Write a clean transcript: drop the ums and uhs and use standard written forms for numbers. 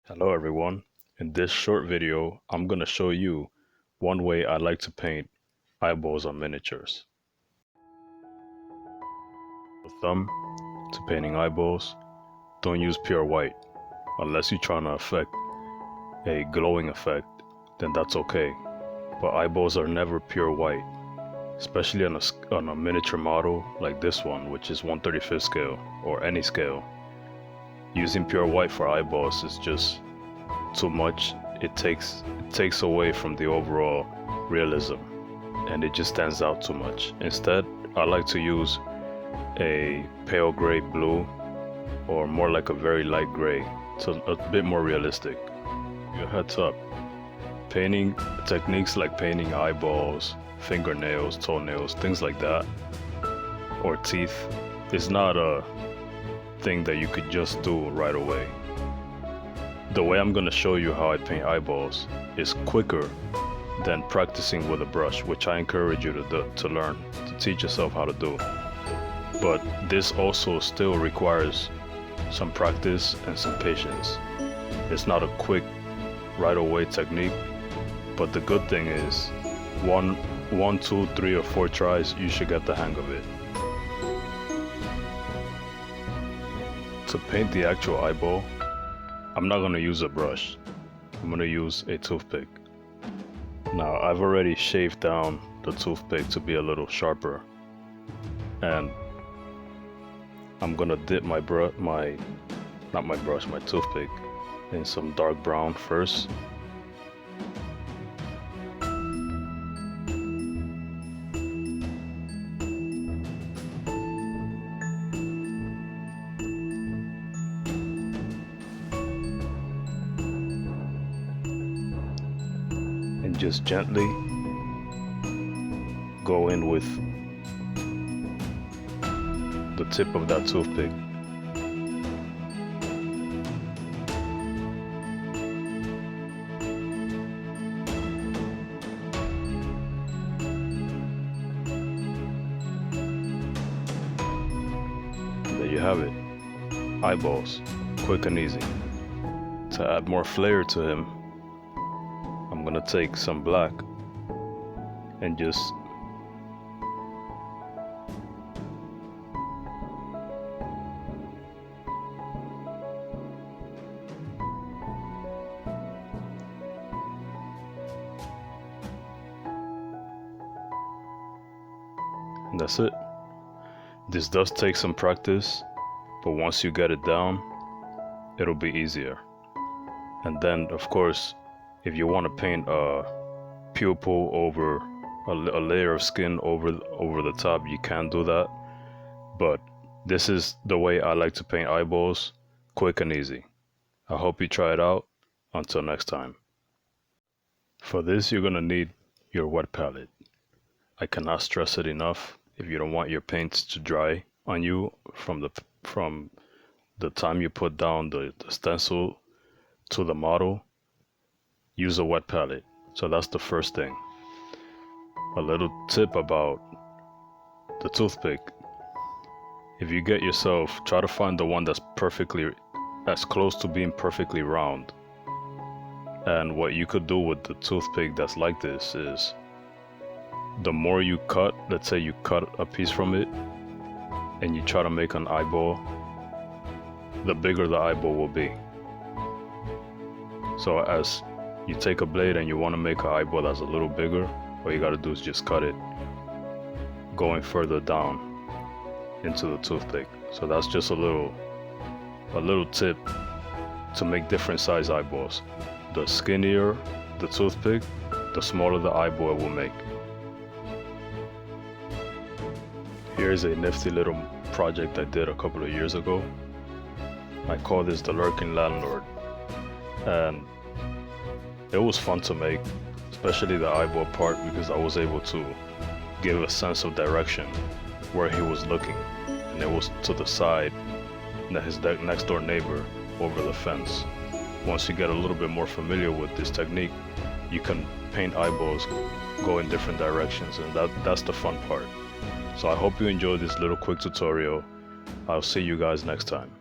Hello everyone. In this short video, I'm going to show you one way I like to paint eyeballs on miniatures. The thumb to painting eyeballs, don't use pure white. Unless you're trying to affect a glowing effect, then that's okay. But eyeballs are never pure white, especially on a miniature model like this one, which is 1/35 scale or any scale. Using pure white for eyeballs is just too much. It takes away from the overall realism and it just stands out too much. Instead, I like to use a pale gray blue or more like a very light gray, so a bit more realistic. Your heads up, painting techniques like painting eyeballs, fingernails, toenails, things like that, or teeth is not a thing that you could just do right away. The way I'm going to show you how I paint eyeballs is quicker than practicing with a brush, which I encourage you to learn, to teach yourself how to do. But this also still requires some practice and some patience. It's not a quick, right away technique, but the good thing is one, 2, 3, or 4 tries, you should get the hang of it. To paint the actual eyeball, I'm not going to use a brush. I'm going to use a toothpick. Now, I've already shaved down the toothpick to be a little sharper. And I'm going to dip my toothpick in some dark brown first. And just gently go in with the tip of that toothpick. And there you have it. Eyeballs, quick and easy. To add more flair to him, I'm gonna take some black and just and that's it. This does take some practice, but once you get it down, it'll be easier. And then, of course, if you want to paint a pupil over a layer of skin over the top, you can do that. But this is the way I like to paint eyeballs, quick and easy. I hope you try it out. Until next time. For this, you're gonna need your wet palette. I cannot stress it enough. If you don't want your paints to dry on you from the time you put down the stencil to the model, use a wet palette. So that's the first thing. A little tip about the toothpick. If you get yourself, try to find the one that's as close to being perfectly round. And what you could do with the toothpick that's like this is, the more you cut, let's say you cut a piece from it and you try to make an eyeball, the bigger the eyeball will be. So as you take a blade and you want to make an eyeball that's a little bigger, all you got to do is just cut it going further down into the toothpick. So that's just a little tip to make different size eyeballs. The skinnier the toothpick, the smaller the eyeball it will make. Here's a nifty little project I did a couple of years ago. I call this the Lurking Landlord, and it was fun to make, especially the eyeball part, because I was able to give a sense of direction where he was looking, and it was to the side, his next door neighbor over the fence. Once you get a little bit more familiar with this technique, you can paint eyeballs go in different directions, and that's the fun part. So I hope you enjoyed this little quick tutorial. I'll see you guys next time.